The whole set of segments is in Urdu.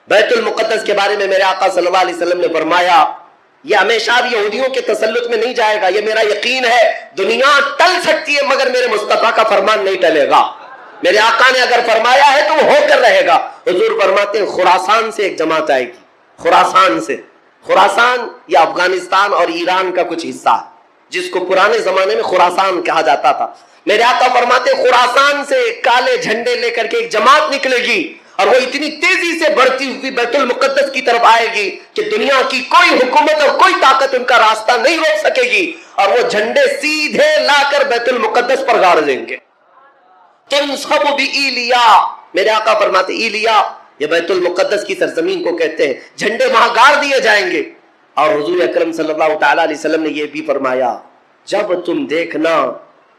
بیت المقدس کے بارے میں میرے آقا صلی اللہ علیہ وسلم نے فرمایا یہ ہمیشہ بھی یہودیوں کے تسلط میں نہیں جائے گا، یہ میرا یقین ہے۔ دنیا ٹل سکتی ہے مگر میرے مصطفیٰ کا فرمان نہیں ٹلے گا۔ میرے آقا نے اگر فرمایا ہے تو وہ ہو کر رہے گا۔ حضور فرماتے ہیں خراسان سے ایک جماعت آئے گی، خراسان سے۔ خراسان یہ افغانستان اور ایران کا کچھ حصہ ہے جس کو پرانے زمانے میں خراسان کہا جاتا تھا۔ میرے آقا فرماتے ہیں خراسان سے کالے جھنڈے لے کر کے ایک جماعت نکلے گی اور وہ اتنی تیزی سے بڑھتی ہوئی بیت المقدس کی طرف آئے گی کہ دنیا کی کوئی حکومت اور کوئی طاقت ان کا راستہ نہیں روک سکے گی، اور وہ جھنڈے سیدھے لا کر بیت المقدس پر گاڑ دیں گے۔ تنصب بإیلیا، میرے آقا فرماتے ایلیا یہ بیت المقدس کی سرزمین کو کہتے ہیں، جھنڈے وہاں گاڑ دیے جائیں گے۔ اور حضور اکرم صلی اللہ تعالی علیہ وسلم نے یہ بھی فرمایا جب تم دیکھنا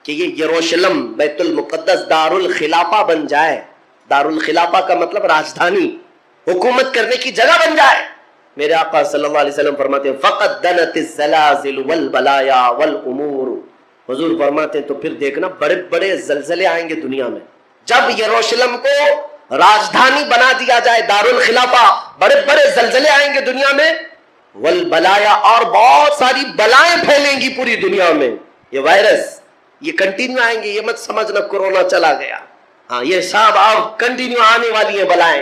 کہ یہ یروشلم بیت المقدس دار الخلافہ بن جائے، دار الخلافہ کا مطلب راجدھانی، حکومت کرنے کی جگہ بن جائے، میرے آقا صلی اللہ علیہ وسلم فرماتے ہیں فقد دنت الزلازل والبلایا والامور، حضور فرماتے ہیں تو پھر دیکھنا بڑے بڑے زلزلے آئیں گے دنیا میں۔ جب یروشلم کو راجدھانی بنا دیا جائے دار الخلافہ، بڑے بڑے زلزلے آئیں گے دنیا میں، والبلایا اور بہت ساری بلائیں پھیلیں گی پوری دنیا میں۔ یہ وائرس یہ کنٹینیو آئیں گے، یہ مت سمجھنا کورونا چلا گیا، ہاں یہ سب اب کنٹینیو آنے والی ہیں بلائیں،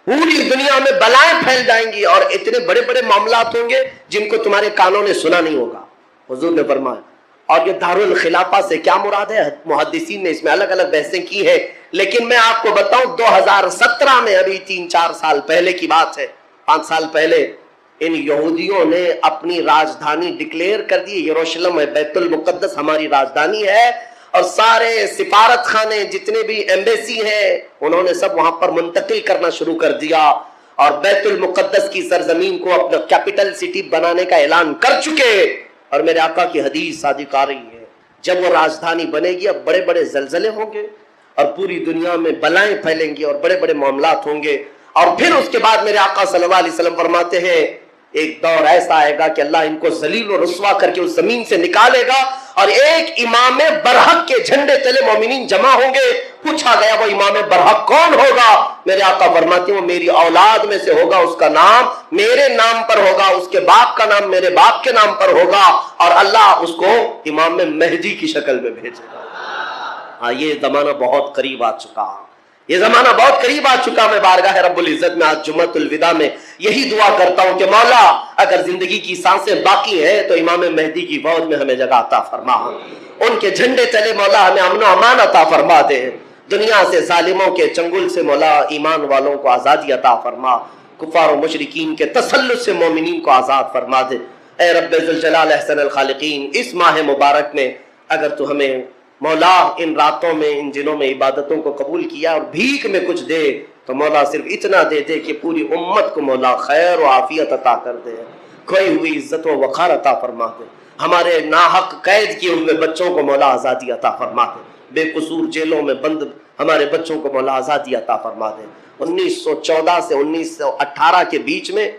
پوری دنیا میں بلائیں پھیل جائیں گی اور اتنے بڑے بڑے معاملات ہوں گے جن کو تمہارے کانوں نے سنا نہیں ہوگا، حضور نے فرمایا۔ اور یہ دار الخلافہ سے کیا مراد ہے؟ محدثین نے اس میں الگ الگ بحثیں کی ہیں، لیکن میں آپ کو بتاؤں 2017 میں، ابھی 3-4 سال پہلے کی بات ہے، 5 سال پہلے ان یہودیوں نے اپنی راجدھانی ڈکلیئر کر دی، یروشلم ہے، بیت المقدس ہماری راجدھانی ہے، اور سارے سفارت خانے جتنے بھی ایمبیسی ہیں انہوں نے سب وہاں پر منتقل کرنا شروع کر دیا، اور بیت المقدس کی سرزمین کو اپنا کیپٹل سٹی بنانے کا اعلان کر چکے۔ اور میرے آقا کی حدیث صادق آ رہی ہے جب وہ راجدھانی بنے گی اب بڑے بڑے زلزلے ہوں گے اور پوری دنیا میں بلائیں پھیلیں گی اور بڑے بڑے معاملات ہوں گے، اور پھر اس کے بعد میرے آقا صلی اللہ علیہ وسلم فرماتے ہیں ایک دور ایسا آئے گا کہ اللہ ان کو ذلیل و رسوا کر کے اس زمین سے نکالے گا، اور ایک امام برحق کے جھنڈے تلے مومنین جمع ہوں گے۔ پوچھا گیا وہ امام برحق کون ہوگا؟ میرے آقا فرماتے ہیں وہ میری اولاد میں سے ہوگا، اس کا نام میرے نام پر ہوگا، اس کے باپ کا نام میرے باپ کے نام پر ہوگا، اور اللہ اس کو امام مہدی کی شکل میں بھیجے گا۔ ہاں یہ زمانہ بہت قریب آ چکا، یہ زمانہ بہت قریب آ چکا۔ میں بارگاہ رب العزت میں آج جمعۃ الوداع میں یہی دعا کرتا ہوں کہ مولا اگر زندگی کی سانسیں باقی ہیں تو امام مہدی کی فوج میں ہمیں جگہ عطا فرما، ان کے جھنڈے تلے مولا ہمیں امن و امان عطا فرما دے، دنیا سے ظالموں کے چنگل سے مولا ایمان والوں کو آزادی عطا فرما، کفار و مشرکین کے تسلط سے مومنین کو آزاد فرما دے۔ اے رب ذوالجلال احسن الخالقین، اس ماہ مبارک میں اگر تو ہمیں مولا ان راتوں میں ان دنوں میں عبادتوں کو قبول کیا اور بھیک میں کچھ دے تو مولا صرف اتنا دے دے کہ پوری امت کو مولا خیر و عافیت عطا کر دے، کھوئی ہوئی عزت و وقار عطا فرما دے، ہمارے ناحق قید کیے ہوئے بچوں کو مولا آزادی عطا فرما دے، بے قصور جیلوں میں بند ہمارے بچوں کو مولا آزادی عطا فرما دے۔ 1914 سے 1918 کے بیچ میں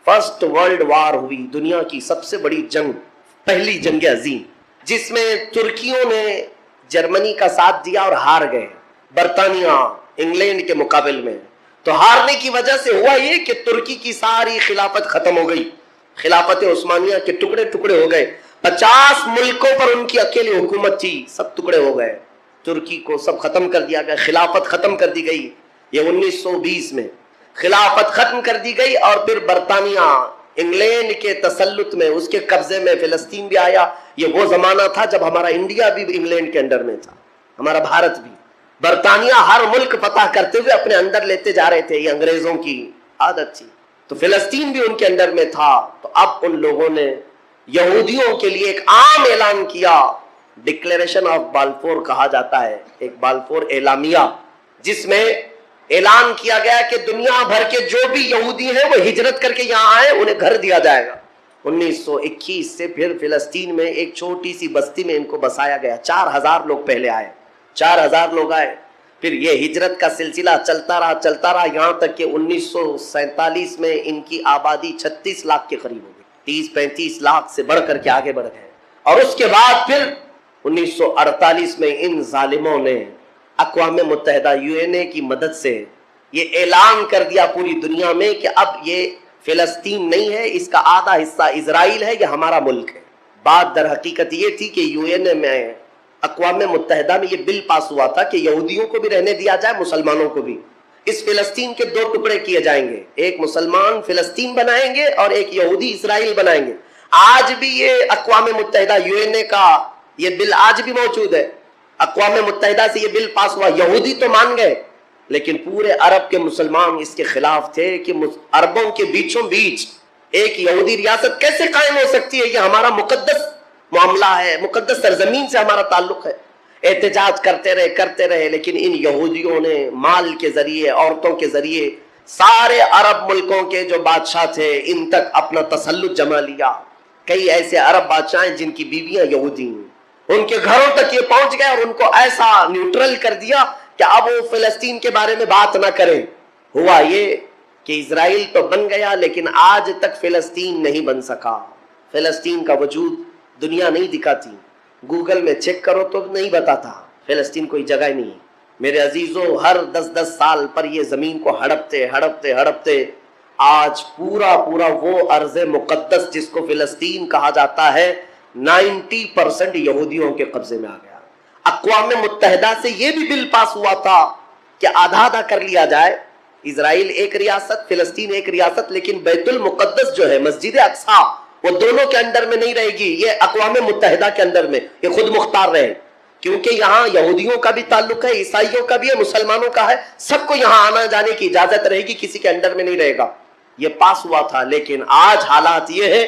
فرسٹ ورلڈ وار ہوئی، دنیا کی سب سے بڑی جنگ، پہلی جنگ عظیم، جس میں ترکیوں نے جرمنی کا ساتھ دیا اور ہار گئے، برطانیہ انگلینڈ کے مقابل میں۔ تو ہارنے کی وجہ سے ہوا یہ کہ ترکی کی ساری خلافت ختم ہو گئی، خلافت عثمانیہ کے ٹکڑے ٹکڑے ہو گئے، 50 ملکوں پر ان کی اکیلی حکومت تھی، سب ٹکڑے ہو گئے، ترکی کو سب ختم کر دیا گیا، خلافت ختم کر دی گئی۔ یہ 1920 میں خلافت ختم کر دی گئی، اور پھر برطانیہ انگلینڈ کے تسلط میں، اس کے قبضے میں فلسطین بھی آیا۔ یہ وہ زمانہ تھا جب ہمارا انڈیا بھی انگلینڈ کے انڈر میں تھا، ہمارا بھارت بھی۔ برطانیہ ہر ملک فتح کرتے ہوئے اپنے اندر لیتے جا رہے تھے، یہ انگریزوں کی عادت تھی، تو فلسطین بھی ان کے انڈر میں تھا۔ تو اب ان لوگوں نے یہودیوں کے لیے ایک عام اعلان کیا، ڈکلیریشن آف بالفور کہا جاتا ہے، ایک بالفور اعلامیہ، جس میں اعلان کیا گیا کہ دنیا بھر کے جو بھی یہودی ہیں وہ ہجرت کر کے یہاں آئے، انہیں گھر دیا جائے گا۔ 1921 سے پھر فلسطین میں ایک چھوٹی سی بستی میں ان کو بسایا گیا، 4000 لوگ پہلے آئے، 4000 لوگ آئے، پھر یہ ہجرت کا سلسلہ چلتا رہا یہاں تک کہ 1947 میں ان کی آبادی 36 لاکھ کے قریب ہو گئی، 30-35 لاکھ سے بڑھ کر کے آگے بڑھ گئے۔ اور اس کے بعد پھر 1948 میں ان ظالموں نے اقوام متحدہ UN کی مدد سے یہ اعلان کر دیا پوری دنیا میں کہ اب یہ فلسطین نہیں ہے، اس کا آدھا حصہ اسرائیل ہے، یہ ہمارا ملک ہے۔ بات در حقیقت یہ تھی کہ UN میں، اقوام متحدہ میں یہ بل پاس ہوا تھا کہ یہودیوں کو بھی رہنے دیا جائے، مسلمانوں کو بھی۔ اس فلسطین کے 2 ٹکڑے کیے جائیں گے، ایک مسلمان فلسطین بنائیں گے اور ایک یہودی اسرائیل بنائیں گے۔ آج بھی یہ اقوام متحدہ UN کا یہ بل آج بھی موجود ہے۔ اقوام متحدہ سے یہ بل پاس ہوا، یہودی تو مان گئے لیکن پورے عرب کے مسلمان اس کے خلاف تھے کہ عربوں کے بیچوں بیچ ایک یہودی ریاست کیسے قائم ہو سکتی ہے، یہ ہمارا مقدس معاملہ ہے، مقدس سرزمین سے ہمارا تعلق ہے۔ احتجاج کرتے رہے لیکن ان یہودیوں نے مال کے ذریعے، عورتوں کے ذریعے سارے عرب ملکوں کے جو بادشاہ تھے ان تک اپنا تسلط جما لیا۔ کئی ایسے عرب بادشاہ ہیں جن کی بیویاں یہودی ہیں، ان کے گھروں تک یہ پہنچ گئے اور ان کو ایسا نیوٹرل کر دیا کہ اب وہ فلسطین کے بارے میں بات نہ کریں۔ ہوا یہ کہ اسرائیل تو بن گیا لیکن آج تک فلسطین نہیں بن سکا۔ فلسطین کا وجود دنیا نہیں دکھاتی، گوگل میں چیک کرو تو نہیں بتاتا فلسطین کوئی جگہ نہیں ہے۔ میرے عزیزوں، ہر 10 سال پر یہ زمین کو ہڑپتے آج پورا وہ ارض مقدس جس کو فلسطین کہا جاتا ہے 90% یہودیوں کے قبضے میں آ گیا۔ اقوام متحدہ سے یہ بھی بل پاس ہوا تھا کہ آدھا کر لیا جائے، اسرائیل ایک ریاست، فلسطین ایک ریاست، لیکن بیت المقدس جو ہے، مسجد اقصی، وہ دونوں کے اندر میں نہیں رہے گی، یہ اقوام متحدہ کے اندر میں، یہ خود مختار رہے، کیونکہ یہاں یہودیوں کا بھی تعلق ہے، عیسائیوں کا بھی ہے، مسلمانوں کا ہے، سب کو یہاں آنا جانے کی اجازت رہے گی، کسی کے انڈر میں نہیں رہے گا۔ یہ پاس ہوا تھا، لیکن آج حالات یہ ہے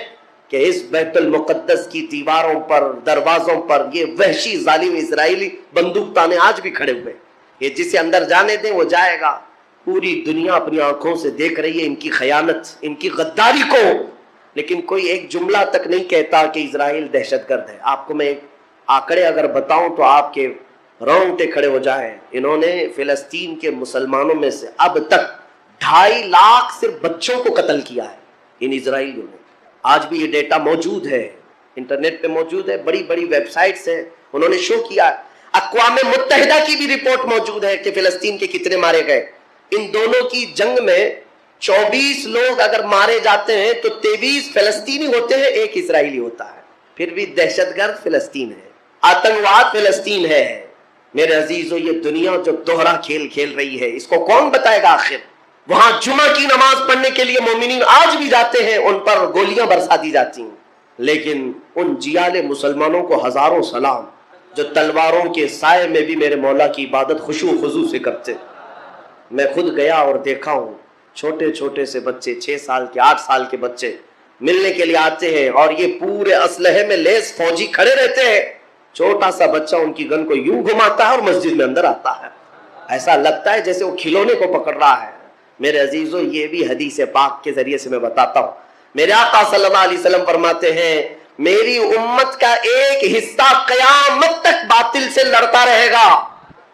کہ اس بیت المقدس کی دیواروں پر، دروازوں پر یہ وحشی ظالم اسرائیلی بندوق تانے آج بھی کھڑے ہوئے۔ یہ جسے اندر جانے دیں وہ جائے گا۔ پوری دنیا اپنی آنکھوں سے دیکھ رہی ہے ان کی خیانت، ان کی غداری کو، لیکن کوئی ایک جملہ تک نہیں کہتا کہ اسرائیل دہشت گرد ہے۔ آپ کو میں ایک آنکڑے اگر بتاؤں تو آپ کے رونگٹے کھڑے ہو جائیں۔ انہوں نے فلسطین کے مسلمانوں میں سے اب تک 2.5 لاکھ صرف بچوں کو قتل کیا ہے ان اسرائیلیوں نے۔ آج بھی یہ ڈیٹا موجود ہے، انٹرنیٹ پہ موجود ہے، بڑی ویب سائٹس ہیں، انہوں نے شو کیا۔ اقوام متحدہ کی بھی رپورٹ موجود ہے کہ فلسطین کے کتنے مارے گئے۔ ان دونوں کی جنگ میں 24 لوگ اگر مارے جاتے ہیں تو 23 فلسطینی ہوتے ہیں، 1 اسرائیلی ہوتا ہے۔ پھر بھی دہشت گرد فلسطین ہے، آتنکواد فلسطین ہے۔ میرے عزیزو، یہ دنیا جو دوہرا کھیل کھیل رہی ہے اس کو کون بتائے گا آخر؟ وہاں جمعہ کی نماز پڑھنے کے لیے مومنین آج بھی جاتے ہیں، ان پر گولیاں برسا دی جاتی ہیں، لیکن ان جیال مسلمانوں کو ہزاروں سلام جو تلواروں کے سائے میں بھی میرے مولا کی عبادت خشوع و خضوع سے کرتے۔ میں خود گیا اور دیکھا ہوں، چھوٹے سے بچے، 6 سال کے، 8 سال کے بچے ملنے کے لیے آتے ہیں اور یہ پورے اسلحے میں لیس فوجی کھڑے رہتے ہیں۔ چھوٹا سا بچہ ان کی گن کو یوں گھماتا ہے اور مسجد میں اندر آتا ہے، ایسا لگتا ہے جیسے وہ کھلونے کو پکڑ رہا ہے۔ میرے عزیزو، یہ بھی حدیث پاک کے ذریعے سے میں بتاتا ہوں۔ میرے آقا صلی اللہ علیہ وسلم فرماتے ہیں، میری امت کا ایک حصہ قیامت تک باطل سے لڑتا رہے گا،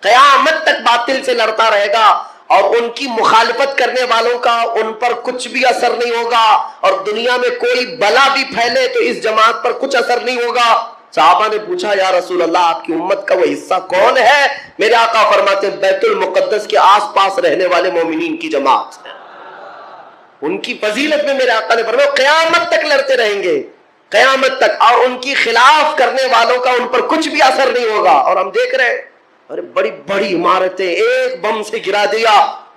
قیامت تک باطل سے لڑتا رہے گا، اور ان کی مخالفت کرنے والوں کا ان پر کچھ بھی اثر نہیں ہوگا، اور دنیا میں کوئی بلا بھی پھیلے تو اس جماعت پر کچھ اثر نہیں ہوگا۔ صحابہ نے پوچھا، یا رسول اللہ، آپ کی امت کا وہ حصہ کون ہے؟ میرے آقا فرماتے ہیں، بیت المقدس کے آس پاس رہنے والے مومنین کی جماعت ہے۔ ان کی فضیلت میں میرے آقا نے فرمایا قیامت تک لڑتے رہیں گے، قیامت تک، اور ان کی خلاف کرنے والوں کا ان پر کچھ بھی اثر نہیں ہوگا۔ اور ہم دیکھ رہے ہیں، ارے بڑی عمارتیں ایک بم سے گرا دیا،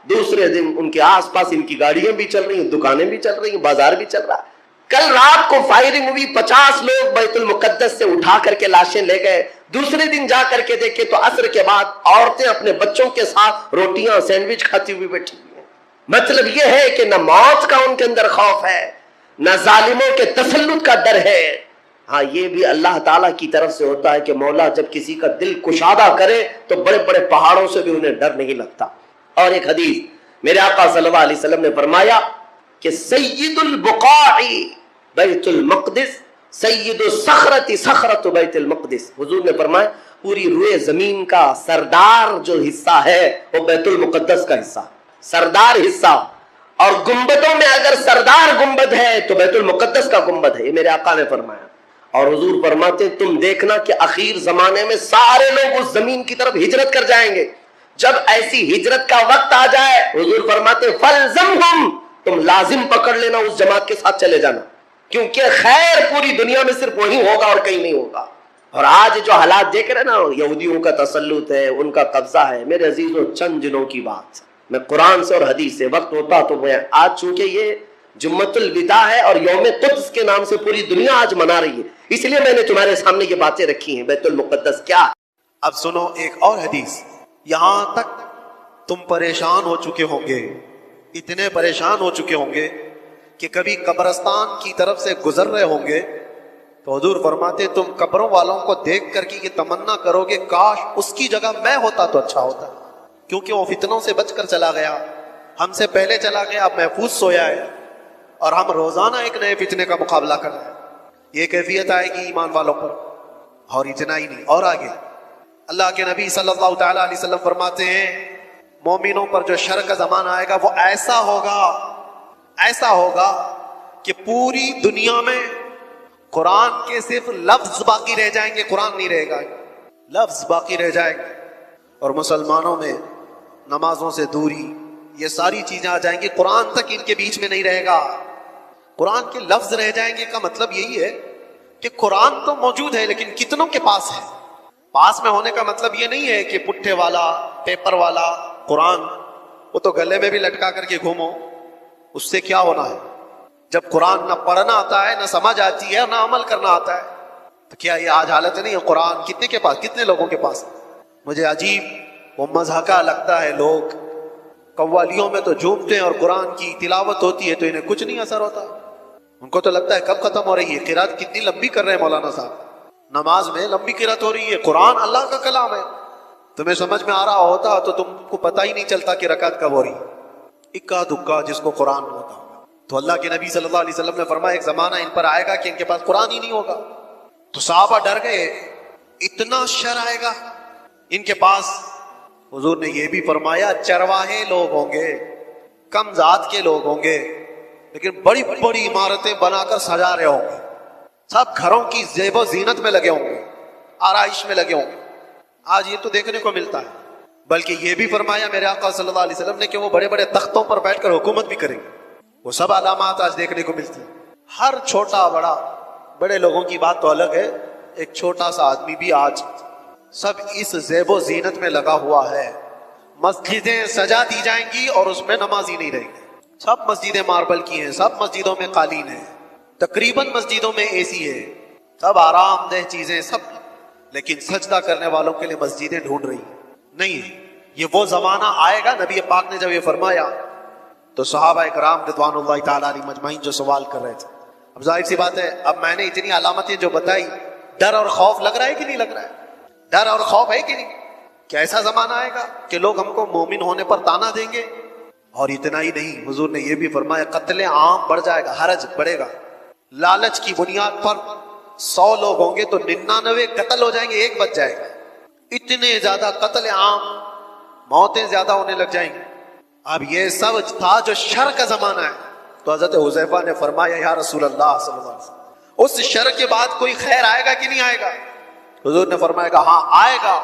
دوسرے دن ان کے آس پاس ان کی گاڑیاں بھی چل رہی ہیں، دکانیں بھی چل رہی ہیں، بازار بھی چل رہا ہے۔ کل رات کو فائرنگ ہوئی، 50 لوگ بیت المقدس سے اٹھا کر کے لاشیں لے گئے۔ دوسرے دن جا کر کے دیکھے تو عصر کے بعد عورتیں اپنے بچوں کے ساتھ روٹیاں، سینڈوچ کھاتی ہوئی بیٹھی ہوئی ہیں۔ مطلب یہ ہے کہ نہ موت کا ان کے اندر خوف ہے، نہ ظالموں کے تسلط کا ڈر ہے۔ ہاں، یہ بھی اللہ تعالیٰ کی طرف سے ہوتا ہے کہ مولا جب کسی کا دل کشادہ کرے تو بڑے پہاڑوں سے بھی انہیں ڈر نہیں لگتا۔ اور ایک حدیث میرے آقا صلی اللہ علیہ وسلم نے فرمایا کہ سید البقاع بیت المقدس، سید الصخرۃ صخرۃ بیت المقدس، حضور نے فرمایا پوری روئے زمین کا سردار جو حصہ ہے وہ بیت المقدس کا حصہ، سردار حصہ۔ اور گنبدوں میں اگر سردار گنبد ہے تو بیت المقدس کا گنبد ہے، یہ میرے آقا نے فرمایا۔ اور حضور فرماتے ہیں، تم دیکھنا کہ اخیر زمانے میں سارے لوگ اس زمین کی طرف ہجرت کر جائیں گے، جب ایسی ہجرت کا وقت آ جائے حضور فرماتے فلزمہم، تم لازم پکڑ لینا، اس جماعت کے ساتھ چلے جانا، کیونکہ خیر پوری دنیا میں صرف وہی ہوگا اور کہیں نہیں ہوگا۔ اور آج جو حالات دیکھ رہے نا، یہودیوں کا تسلط ہے، ان کا قبضہ ہے، میرے عزیزوں چند دنوں کی بات، میں قرآن سے اور حدیث سے وقت ہوتا تو میں آج، چونکہ یہ جمعۃ الوداع ہے اور یوم قدس کے نام سے پوری دنیا آج منا رہی ہے، اس لیے میں نے تمہارے سامنے یہ باتیں رکھی ہیں۔ بیت المقدس کیا؟ اب سنو ایک اور حدیث، یہاں تک تم پریشان ہو چکے ہوں گے، اتنے پریشان ہو چکے ہوں گے کہ کبھی قبرستان کی طرف سے گزر رہے ہوں گے تو حضور فرماتے تم قبروں والوں کو دیکھ کر کے یہ تمنا کرو گے کاش اس کی جگہ میں ہوتا تو اچھا ہوتا، کیونکہ وہ فتنوں سے بچ کر چلا گیا، ہم سے پہلے چلا گیا، اب محفوظ سویا ہے، اور ہم روزانہ ایک نئے فتنے کا مقابلہ کر رہے ہیں۔ یہ کیفیت آئے گی ایمان والوں پر۔ اور اتنا ہی نہیں، اور آگے اللہ کے نبی صلی اللہ تعالیٰ علیہ وسلم فرماتے ہیں مومنوں پر جو شر کا زمانہ آئے گا وہ ایسا ہوگا کہ پوری دنیا میں قرآن کے صرف لفظ باقی رہ جائیں گے، قرآن نہیں رہے گا، لفظ باقی رہ جائیں گے، اور مسلمانوں میں نمازوں سے دوری، یہ ساری چیزیں آ جائیں گی، قرآن تک ان کے بیچ میں نہیں رہے گا، قرآن کے لفظ رہ جائیں گے۔ کا مطلب یہی ہے کہ قرآن تو موجود ہے لیکن کتنوں کے پاس ہے؟ پاس میں ہونے کا مطلب یہ نہیں ہے کہ پٹھے والا، پیپر والا قرآن، وہ تو گلے میں بھی لٹکا کر کے گھومو، اس سے کیا ہونا ہے؟ جب قرآن نہ پڑھنا آتا ہے، نہ سمجھ آتی ہے، نہ عمل کرنا آتا ہے، تو کیا یہ آج حالت نہیں ہے؟ قرآن کتنے کے پاس، کتنے لوگوں کے پاس؟ مجھے عجیب وہ مضحکہ لگتا ہے، لوگ قوالیوں میں تو جھومتے ہیں اور قرآن کی تلاوت ہوتی ہے تو انہیں کچھ نہیں اثر ہوتا، ان کو تو لگتا ہے کب ختم ہو رہی ہے، قرات کتنی لمبی کر رہے ہیں مولانا صاحب، نماز میں لمبی قرات ہو رہی ہے، قرآن اللہ کا کلام ہے، تمہیں سمجھ میں آ رہا ہوتا تو تم کو پتہ ہی نہیں چلتا کہ رکعت کب ہو رہی ہے، اکا دکا جس کو قرآن ہوتا۔ تو اللہ کے نبی صلی اللہ علیہ وسلم نے فرمایا ایک زمانہ ان پر آئے گا کہ ان کے پاس قرآن ہی نہیں ہوگا، تو صحابہ ڈر گئے، اتنا شر آئے گا ان کے پاس۔ حضور نے یہ بھی فرمایا چرواہے لوگ ہوں گے، کم ذات کے لوگ ہوں گے، لیکن بڑی بڑی عمارتیں بنا کر سجا رہے ہوں گے، سب گھروں کی زیب و زینت میں لگے ہوں گے، آرائش میں لگے ہوں گے۔ آج یہ تو دیکھنے کو ملتا ہے، بلکہ یہ بھی فرمایا میرے آقا صلی اللہ علیہ وسلم نے کہ وہ بڑے بڑے تختوں پر بیٹھ کر حکومت بھی کریں گے، وہ سب علامات آج دیکھنے کو ملتی ہیں۔ ہر چھوٹا بڑا، بڑے لوگوں کی بات تو الگ ہے، ایک چھوٹا سا آدمی بھی آج سب اس زیب و زینت میں لگا ہوا ہے۔ مسجدیں سجا دی جائیں گی اور اس میں نمازی نہیں رہیں گے، سب مسجدیں ماربل کی ہیں، سب مسجدوں میں قالین ہے، تقریباً مسجدوں میں اے سی ہے، سب آرام دہ چیزیں سب، لیکن سجدہ کرنے والوں کے لیے مسجدیں ڈھونڈ رہی نہیں۔ یہ وہ زمانہ آئے گا، نبی پاک نے جب یہ فرمایا تو صحابہ کرام رضوان اللہ تعالیٰ علیہ مجمعین جو سوال کر رہے تھے، اب ظاہر سی بات ہے، اب میں نے اتنی علامتیں جو بتائی، ڈر اور خوف لگ رہا ہے کہ نہیں لگ رہا ہے؟ ڈر اور خوف ہے کہ نہیں؟ کہ ایسا زمانہ آئے گا کہ لوگ ہم کو مومن ہونے پر تانا دیں گے؟ اور اتنا ہی نہیں، حضور نے یہ بھی فرمایا قتل عام بڑھ جائے گا، حرج بڑھے گا، لالچ کی بنیاد پر 100 لوگ ہوں گے تو 99 قتل ہو جائیں گے، ایک بچ جائے گا، اتنے زیادہ قتل عام، موتیں زیادہ ہونے لگ جائیں گی۔ اب یہ سب تھا جو شر کا زمانہ ہے، تو حضرت حذیفہ نے فرمایا یا رسول اللہ صلی اللہ علیہ وسلم اس شر کے بعد کوئی خیر آئے گا کہ نہیں آئے گا؟ حضور نے فرمایا گا ہاں آئے گا،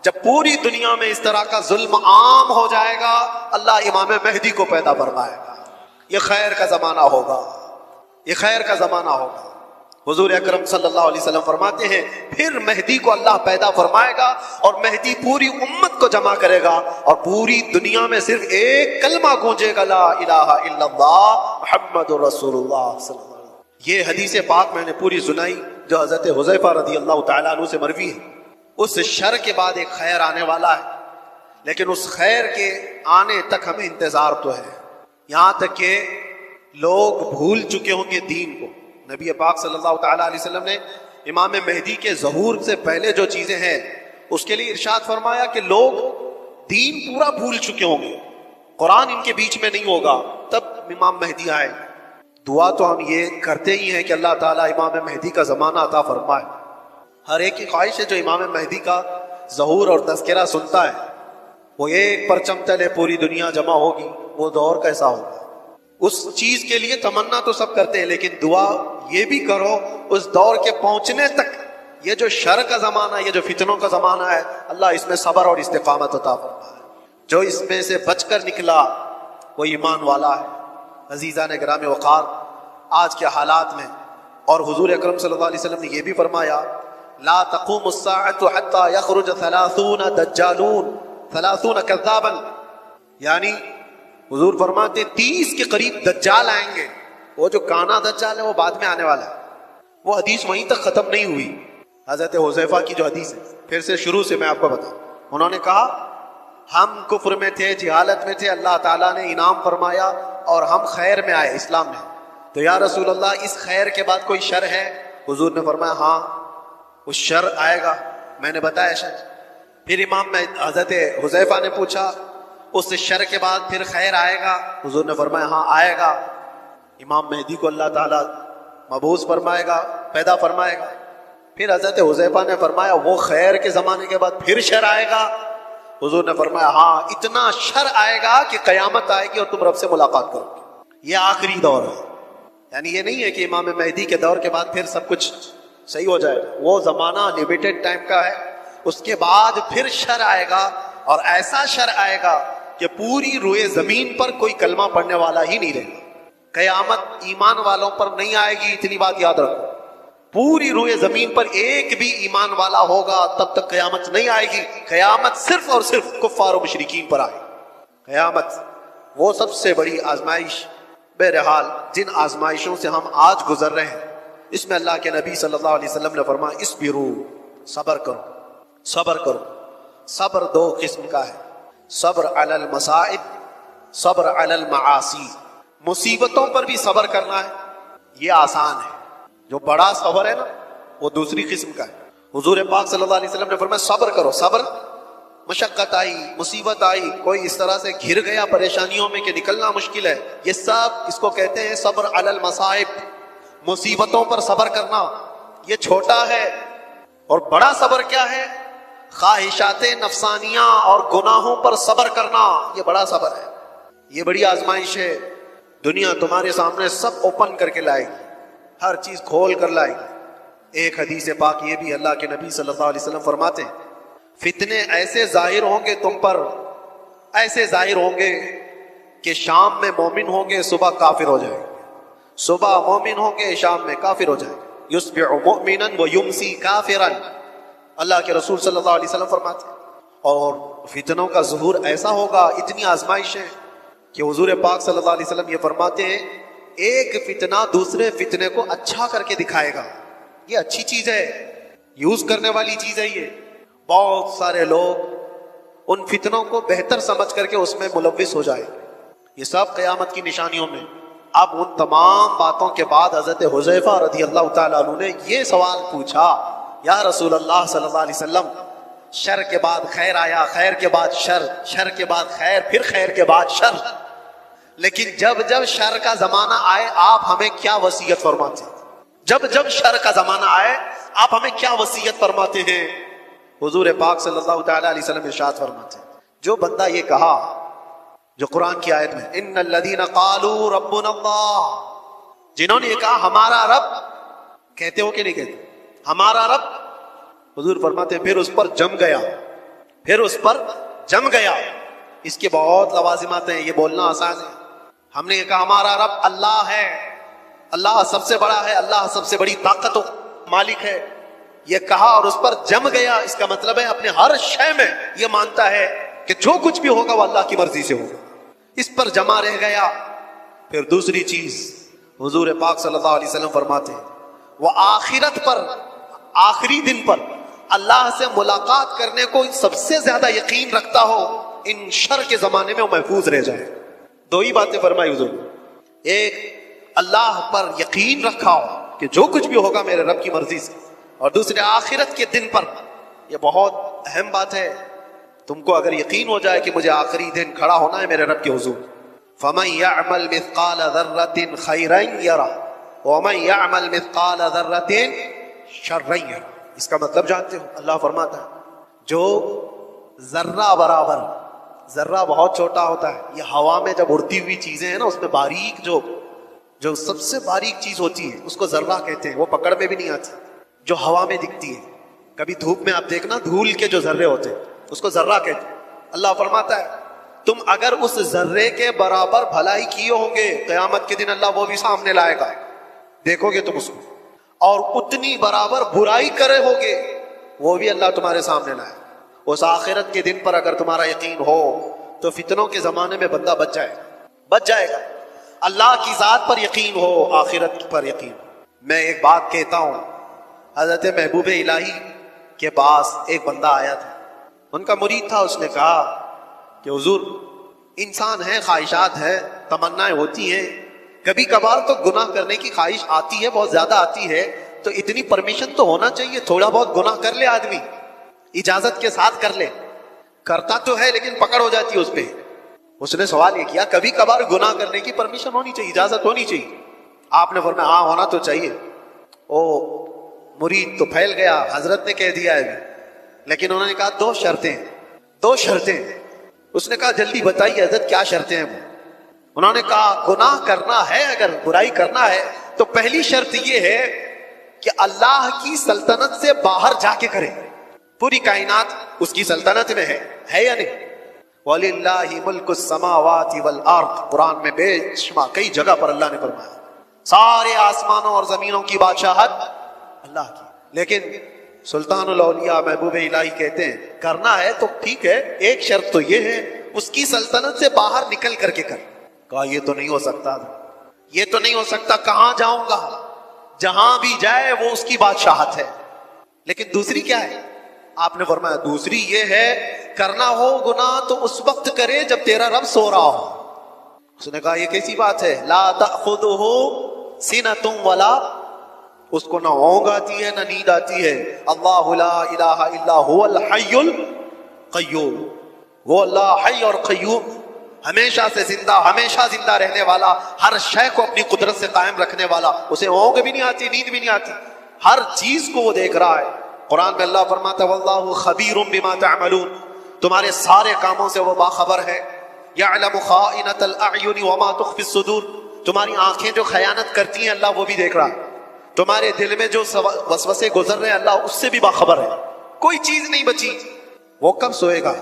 جب پوری دنیا میں اس طرح کا ظلم عام ہو جائے گا، اللہ امام مہدی کو پیدا فرمائے گا، یہ خیر کا زمانہ ہوگا، یہ خیر کا زمانہ ہوگا۔ حضور اکرم صلی اللہ علیہ وسلم فرماتے ہیں پھر مہدی کو اللہ پیدا فرمائے گا اور مہدی پوری امت کو جمع کرے گا اور پوری دنیا میں صرف ایک کلمہ گونجے گا، لا الہ الا اللہ محمد رسول اللہ صلی اللہ علیہ وسلم۔ یہ حدیث پاک میں نے پوری سنائی جو حضرت حذیفہ رضی اللہ تعالیٰ عنہ سے مروی ہے۔ اس شر کے بعد ایک خیر آنے والا ہے، لیکن اس خیر کے آنے تک ہمیں انتظار تو ہے، یہاں تک کہ لوگ بھول چکے ہوں گے دین کو۔ نبی پاک صلی اللہ تعالیٰ علیہ وسلم نے امام مہدی کے ظہور سے پہلے جو چیزیں ہیں اس کے لیے ارشاد فرمایا کہ لوگ دین پورا بھول چکے ہوں گے، قرآن ان کے بیچ میں نہیں ہوگا، تب امام مہدی آئے۔ دعا تو ہم یہ کرتے ہی ہیں کہ اللہ تعالیٰ امام مہدی کا زمانہ عطا فرمائے۔ ہر ایک کی خواہش ہے جو امام مہدی کا ظہور اور تذکرہ سنتا ہے، وہ ایک پرچم تلے پوری دنیا جمع ہوگی، وہ دور کیسا ہوگا؟ اس چیز کے لیے تمنا تو سب کرتے ہیں، لیکن دعا یہ بھی کرو اس دور کے پہنچنے تک یہ جو شر کا زمانہ ہے، یہ جو فتنوں کا زمانہ ہے، اللہ اس میں صبر اور استقامت عطا فرمائے۔ جو اس میں سے بچ کر نکلا وہ ایمان والا ہے۔ عزیزان گرامی وقار، آج کے حالات میں اور حضور اکرم صلی اللہ علیہ وسلم نے یہ بھی فرمایا لا تقوم الساعة حتى يخرج 30 دجالون 30 كذابا، یعنی حضور فرماتے 30 کے قریب دجال آئیں گے۔ وہ جو کانا دجال ہے وہ بعد میں آنے والا ہے، وہ حدیث وہیں تک ختم نہیں ہوئی۔ حضرت حذیفہ کی جو حدیث ہے، پھر سے شروع سے میں آپ کو بتاؤں، انہوں نے کہا ہم کفر میں تھے، جہالت میں تھے، اللہ تعالیٰ نے انعام فرمایا اور ہم خیر میں آئے، اسلام میں۔ تو یا رسول اللہ اس خیر کے بعد کوئی شر ہے؟ حضور نے فرمایا ہاں اس شر آئے گا، میں نے بتایا شر۔ پھر امام میں حضرت حذیفہ نے پوچھا اس شر کے بعد پھر خیر آئے گا؟ حضور نے فرمایا ہاں آئے گا، امام مہدی کو اللہ تعالیٰ مبعوث فرمائے گا، پیدا فرمائے گا۔ پھر حضرت حذیفہ نے فرمایا وہ خیر کے زمانے کے بعد پھر شر آئے گا؟ حضور نے فرمایا ہاں اتنا شر آئے گا کہ قیامت آئے گی اور تم رب سے ملاقات کرو گے۔ یہ آخری دور ہے، یعنی یہ نہیں ہے کہ امام مہدی کے دور کے بعد پھر سب کچھ صحیح ہو جائے، وہ زمانہ لیمیٹڈ ٹائم کا ہے، اس کے بعد پھر شر آئے گا، اور ایسا شر آئے گا کہ پوری روئے زمین پر کوئی کلمہ پڑھنے والا ہی نہیں رہے گا۔ قیامت ایمان والوں پر نہیں آئے گی، اتنی بات یاد رکھو، پوری روئے زمین پر ایک بھی ایمان والا ہوگا تب تک قیامت نہیں آئے گی۔ قیامت صرف اور صرف کفار و مشرکین پر آئے۔ قیامت وہ سب سے بڑی آزمائش، بہرحال جن آزمائشوں سے ہم آج گزر رہے ہیں، اس میں اللہ کے نبی صلی اللہ علیہ وسلم نے فرمایا اسبرو، صبر کرو، صبر کرو۔ صبر دو قسم کا ہے، صبر علی المصائب، صبر علی المعاصی۔ مصیبتوں پر بھی صبر کرنا ہے، یہ آسان ہے۔ جو بڑا صبر ہے نا وہ دوسری قسم کا ہے۔ حضور پاک صلی اللہ علیہ وسلم نے فرمایا صبر کرو، صبر، مشقت آئی، مصیبت آئی، کوئی اس طرح سے گھر گیا پریشانیوں میں کہ نکلنا مشکل ہے، یہ سب اس کو کہتے ہیں صبر علی المصائب۔ مصیبتوں پر صبر کرنا یہ چھوٹا ہے، اور بڑا صبر کیا ہے؟ خواہشات نفسانیاں اور گناہوں پر صبر کرنا، یہ بڑا صبر ہے، یہ بڑی آزمائش ہے۔ دنیا تمہارے سامنے سب اوپن کر کے لائے گی، ہر چیز کھول کر لائے گی۔ ایک حدیث پاک یہ بھی اللہ کے نبی صلی اللہ علیہ وسلم فرماتے ہیں فتنے ایسے ظاہر ہوں گے تم پر، ایسے ظاہر ہوں گے کہ شام میں مومن ہوں گے، صبح کافر ہو جائے گے، صبح مومن ہوں گے، شام میں کافر ہو جائے گے۔ یصبح مؤمنا ویمسی کافرا، اللہ کے رسول صلی اللہ علیہ وسلم فرماتے ہیں۔ اور فتنوں کا ظہور ایسا ہوگا، اتنی آزمائش ہے کہ حضور پاک صلی اللہ علیہ وسلم یہ فرماتے ہیں ایک فتنہ دوسرے فتنے کو اچھا کر کے دکھائے گا۔ یہ اچھی چیز ہے، یوز کرنے والی چیز ہے۔ یہ بہت سارے لوگ ان فتنوں کو بہتر سمجھ کر کے اس میں ملوث ہو جائے، یہ سب قیامت کی نشانیوں میں۔ اب ان تمام باتوں کے بعد حضرت حذیفہ رضی اللہ تعالیٰ عنہ نے یہ سوال پوچھا یا رسول اللہ صلی اللہ علیہ وسلم، شر کے بعد خیر آیا، خیر کے بعد شر، شر کے بعد خیر، پھر خیر کے بعد شر، لیکن جب جب شر کا زمانہ آئے آپ ہمیں کیا وصیت فرماتے ہیں؟ جب جب شر کا زمانہ آئے آپ ہمیں کیا وصیت فرماتے ہیں؟ حضور پاک صلی اللہ تعالیٰ علیہ وسلم ارشاد فرماتے ہیں جو بندہ یہ کہا جو قرآن کی آیت میں ان الذین قالوا ربنا اللہ، جنہوں نے یہ کہا ہمارا رب، کہتے ہو کہ نہیں کہتے ہمارا رب، حضور فرماتے ہیں پھر اس پر جم گیا، پھر اس پر جم گیا۔ اس کے بہت لوازمات ہیں، یہ بولنا آسان ہے۔ ہم نے یہ کہا ہمارا رب اللہ ہے، اللہ سب سے بڑا ہے، اللہ سب سے بڑی طاقت و مالک ہے، یہ کہا اور اس پر جم گیا، اس کا مطلب ہے اپنے ہر شے میں یہ مانتا ہے کہ جو کچھ بھی ہوگا وہ اللہ کی مرضی سے ہوگا، اس پر جمع رہ گیا۔ پھر دوسری چیز حضور پاک صلی اللہ علیہ وسلم فرماتے ہیں وہ آخرت پر، آخری دن پر اللہ سے ملاقات کرنے کو سب سے زیادہ یقین رکھتا ہو، ان شر کے زمانے میں وہ محفوظ رہ جائے۔ دو ہی باتیں فرمائی حضور، ایک اللہ پر یقین رکھا ہو کہ جو کچھ بھی ہوگا میرے رب کی مرضی سے، اور دوسرے آخرت کے دن پر، یہ بہت اہم بات ہے۔ تم کو اگر یقین ہو جائے کہ مجھے آخری دن کھڑا ہونا ہے میرے رب کے حضور، فَمَن يَعْمَلْ مِثْقَالَ ذَرَّةٍ خَيْرًا يَرَهُ وَمَن يَعْمَلْ مِثْقَالَ ذَرَّةٍ شَرًّا يَرَهُ۔ اس کا مطلب جانتے ہو؟ اللہ فرماتا ہے جو ذرہ برابر، ذرہ بہت چھوٹا ہوتا ہے، یہ ہوا میں جب اڑتی ہوئی چیزیں ہیں نا، اس میں باریک جو سب سے باریک چیز ہوتی ہے اس کو ذرہ کہتے ہیں، وہ پکڑ میں بھی نہیں آتی، جو ہوا میں دکھتی ہے۔ کبھی دھوپ میں آپ دیکھنا دھول کے جو ذرے ہوتے ہیں اس کو ذرہ کہتے ہیں۔ اللہ فرماتا ہے تم اگر اس ذرے کے برابر بھلائی کیے ہوں گے قیامت کے دن اللہ وہ بھی سامنے لائے گا، دیکھو گے تم اس کو، اور اتنی برابر برائی کرے ہوگے وہ بھی اللہ تمہارے سامنے لائے گا۔ اس آخرت کے دن پر اگر تمہارا یقین ہو تو فتنوں کے زمانے میں بندہ بچ جائے گا۔ اللہ کی ذات پر یقین ہو، آخرت پر یقین ہو۔ میں ایک بات کہتا ہوں، حضرت محبوب الہی کے پاس ایک بندہ آیا تھا، ان کا مرید تھا، اس نے کہا کہ حضور انسان ہے، خواہشات ہے، تمنائیں ہوتی ہیں، کبھی کبھار تو گناہ کرنے کی خواہش آتی ہے، بہت زیادہ آتی ہے، تو اتنی پرمیشن تو ہونا چاہیے، تھوڑا بہت گناہ کر لے آدمی، اجازت کے ساتھ کر لے، کرتا تو ہے لیکن پکڑ ہو جاتی ہے اس پہ۔ اس نے سوال یہ کیا کبھی کبھار گناہ کرنے کی پرمیشن ہونی چاہیے، اجازت ہونی چاہیے؟ آپ نے فرمایا ہاں ہونا تو چاہیے۔ او مرید تو پھیل گیا، حضرت نے کہہ دیا ہے، لیکن انہوں نے کہا دو شرطیں۔ اس نے کہا جلدی بتائیے حضرت کیا شرطیں ہیں وہ؟ انہوں نے کہا گناہ کرنا ہے، اگر برائی کرنا ہے تو پہلی شرط یہ ہے کہ اللہ کی سلطنت سے باہر جا کے کرے، پوری کائنات اس کی سلطنت میں ہے یا نہیں؟ وَلِلَّهِ مُلْكُ السَّمَاوَاتِ وَالْأَرْضِ، قرآن میں بے شمار کئی جگہ پر اللہ نے فرمایا سارے آسمانوں اور زمینوں کی بادشاہت اللہ کی، لیکن سلطان الاولیاء محبوب الہی کہتے ہیں کرنا ہے تو ٹھیک ہے، ایک شرط تو یہ ہے اس کی سلطنت سے باہر نکل کر کے کر۔ کہا یہ تو نہیں ہو سکتا، یہ تو نہیں ہو سکتا، کہاں جاؤں گا؟ جہاں بھی جائے وہ اس کی بادشاہت ہے۔ لیکن دوسری کیا ہے؟ آپ نے فرمایا دوسری یہ ہے کرنا ہو گناہ تو اس وقت کرے جب تیرا رب سو رہا ہو۔ اس نے کہا یہ کیسی بات ہے؟ لا تأخذہ سنۃ ولا، اس کو نہ اونگ آتی ہے نہ نیند آتی ہے۔ اللہ لا الہ الا هو الحی القیوم، وہ اللہ حی اور قیوم، ہمیشہ سے زندہ، ہمیشہ زندہ رہنے والا، ہر شے کو اپنی قدرت سے قائم رکھنے والا، اسے اونگ بھی نہیں آتی، نیند بھی نہیں آتی، ہر چیز کو وہ دیکھ رہا ہے۔ قرآن میں اللہ فرماتا ہے واللہ خبیر بما تعملون، تمہارے سارے کاموں سے وہ باخبر ہے۔ یعلم خائنۃ الاعین وما تخفی الصدور، تمہاری آنکھیں جو خیانت کرتی ہیں اللہ وہ بھی دیکھ رہا ہے، تمہارے دل میں جو وسوسے گزر رہے ہیں اللہ اس سے بھی باخبر ہے، کوئی چیز نہیں بچی۔ وہ کب سوئے گا؟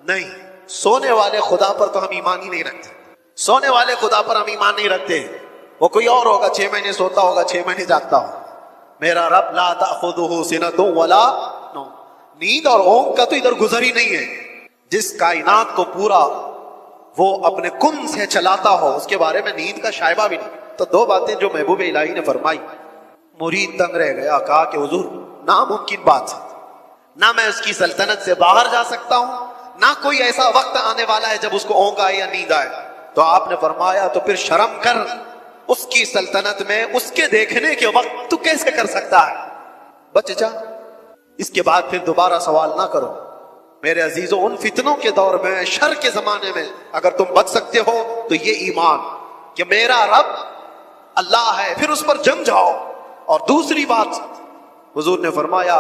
نہیں، سونے والے خدا پر تو ہم ایمان ہی نہیں رکھتے، سونے والے خدا پر ہم ایمان نہیں رکھتے، وہ کوئی اور ہوگا، 6 مہینے سوتا ہوگا، 6 مہینے جاگتا ہوگا۔ میرا رب لا تأخذہ سنۃ ولا نوم، نیند اور اونگ کا تو ادھر گزر ہی نہیں ہے۔ جس کائنات کو پورا وہ اپنے کن سے چلاتا ہو اس کے بارے میں نیند کا شائبہ بھی نہیں۔ تو دو باتیں جو محبوب الہی نے فرمائی، مرید تنگ رہ گیا، کہا کہ حضور ناممکن بات ہے، نہ میں اس کی سلطنت سے باہر جا سکتا ہوں، نہ کوئی ایسا وقت آنے والا ہے جب اس کو اونگ آئے یا نیند آئے۔ تو آپ نے فرمایا تو پھر شرم کر، اس کی سلطنت میں اس کے دیکھنے کے وقت تو کیسے کر سکتا ہے؟ بچ جا، اس کے بعد پھر دوبارہ سوال نہ کرو۔ میرے عزیزوں، ان فتنوں کے دور میں، شر کے زمانے میں اگر تم بچ سکتے ہو تو یہ ایمان کہ میرا رب اللہ ہے، پھر اس پر جم جاؤ۔ اور دوسری بات حضور نے فرمایا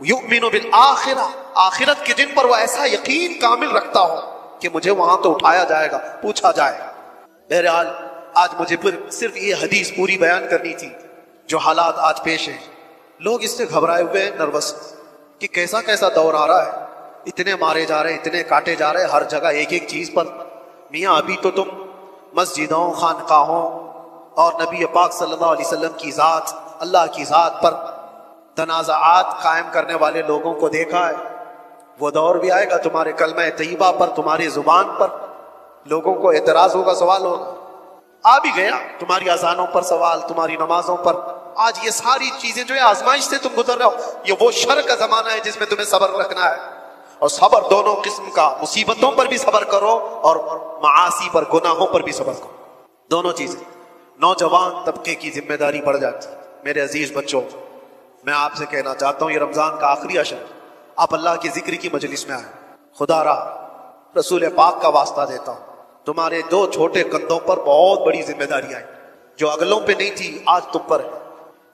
یؤمن بالآخرہ، آخرت کے دن پر وہ ایسا یقین کامل رکھتا ہو کہ مجھے وہاں تو اٹھایا جائے گا، پوچھا جائے گا۔ بہرحال آج مجھے صرف یہ حدیث پوری بیان کرنی تھی۔ جو حالات آج پیش ہیں، لوگ اس سے گھبرائے ہوئے ہیں، نروس کہ کیسا کیسا دور آ رہا ہے، اتنے مارے جا رہے ہیں، اتنے کاٹے جا رہے ہیں، ہر جگہ ایک ایک چیز پر۔ میاں ابھی تو تم مسجدوں، خانقاہوں اور نبی پاک صلی اللہ علیہ وسلم کی ذات، اللہ کی ذات پر تنازعات قائم کرنے والے لوگوں کو دیکھا ہے۔ وہ دور بھی آئے گا تمہارے کلمہ طیبہ پر، تمہاری زبان پر لوگوں کو اعتراض ہوگا، سوال ہوگا، آ بھی گیا تمہاری اذانوں پر سوال، تمہاری نمازوں پر۔ آج یہ ساری چیزیں جو ہے آزمائش سے تم گزر رہے ہو، یہ وہ شر کا زمانہ ہے جس میں تمہیں صبر رکھنا ہے۔ اور صبر دونوں قسم کا، مصیبتوں پر بھی صبر کرو اور معاصی پر، گناہوں پر بھی صبر کرو، دونوں چیزیں۔ نوجوان طبقے کی ذمہ داری بڑھ جاتی ہے۔ میرے عزیز بچوں، میں آپ سے کہنا چاہتا ہوں یہ رمضان کا آخری عشر، آپ اللہ کی ذکر کی مجلس میں آئیں۔ خدا را رسول پاک کا واسطہ دیتا ہوں، تمہارے دو چھوٹے کندھوں پر بہت بڑی ذمہ داری آئی جو اگلوں پہ نہیں تھی، آج تم پر ہے۔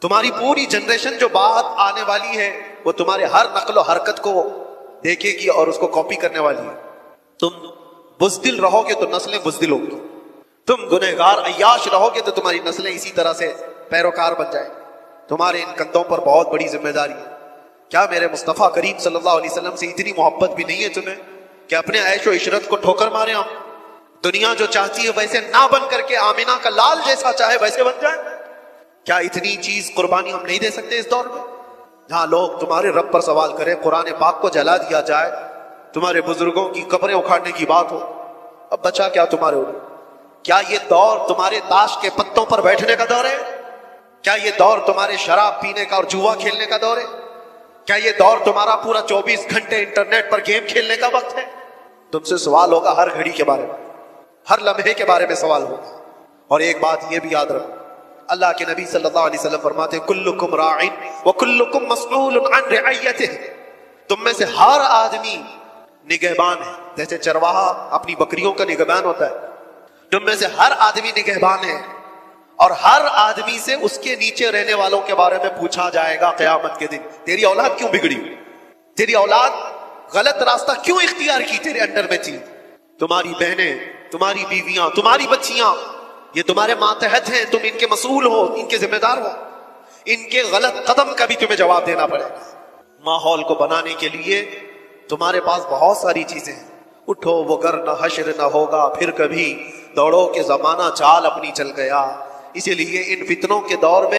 تمہاری پوری جنریشن جو بعد آنے والی ہے وہ تمہارے ہر نقل و حرکت کو دیکھے گی اور اس کو کاپی کرنے والی ہے۔ تم بزدل رہو گے تو نسلیں بزدل ہوگی، تم گنہگار عیاش رہو گے تو تمہاری نسلیں اسی طرح سے پیروکار بن جائیں۔ تمہارے ان کندھوں پر بہت بڑی ذمہ داری ہے۔ کیا میرے مصطفیٰ کریم صلی اللہ علیہ وسلم سے اتنی محبت بھی نہیں ہے تمہیں کہ اپنے عیش و عشرت کو ٹھوکر مارے ہم؟ دنیا جو چاہتی ہے ویسے نہ بن کر کے آمینہ کا لال جیسا چاہے ویسے بن جائے؟ کیا اتنی چیز قربانی ہم نہیں دے سکتے اس دور میں؟ جہاں لوگ تمہارے رب پر سوال کریں، قرآن پاک کو جلا دیا جائے، تمہارے بزرگوں کی قبریں اکھاڑنے کی بات ہو، اب بچا کیا تمہارے اوپر؟ کیا یہ دور تمہارے تاش کے پتوں پر بیٹھنے کا دور ہے؟ کیا یہ دور تمہارے شراب پینے کا اور جوا کھیلنے کا دور ہے؟ کیا یہ دور تمہارا پورا 24 گھنٹے انٹرنیٹ پر گیم کھیلنے کا وقت ہے؟ تم سے سوال ہوگا ہر گھڑی کے بارے میں، ہر لمحے کے بارے میں سوال ہوگا۔ اور ایک بات یہ بھی یاد رکھو، اللہ کے نبی صلی اللہ علیہ وسلم فرماتے ہیں کلکم راع وکلکم مسئول عن رعیتہ، تم میں سے ہر آدمی نگہبان ہے، جیسے چرواہا اپنی بکریوں کا نگہبان ہوتا ہے، تم میں سے ہر آدمی نگہبان ہے، اور ہر آدمی سے اس کے نیچے رہنے والوں کے بارے میں پوچھا جائے گا قیامت کے دن، تیری اولاد کیوں بگڑی، تیری اولاد غلط راستہ کیوں اختیار کی تیرے انڈر میں تھی، تمہاری بہنیں، تمہاری بیویاں، تمہاری بچیاں، یہ تمہارے ماتحت ہیں، تم ان کے مسئول ہو، ان کے ذمہ دار ہو، ان کے غلط قدم کا بھی تمہیں جواب دینا پڑے گا۔ ماحول کو بنانے کے لیے تمہارے پاس بہت ساری چیزیں ہیں، اٹھو وہ گر نہ حشر نہ ہوگا پھر کبھی، دوڑو کہ زمانہ چال اپنی چل گیا، اسی لیے ان فتنوں کے دور میں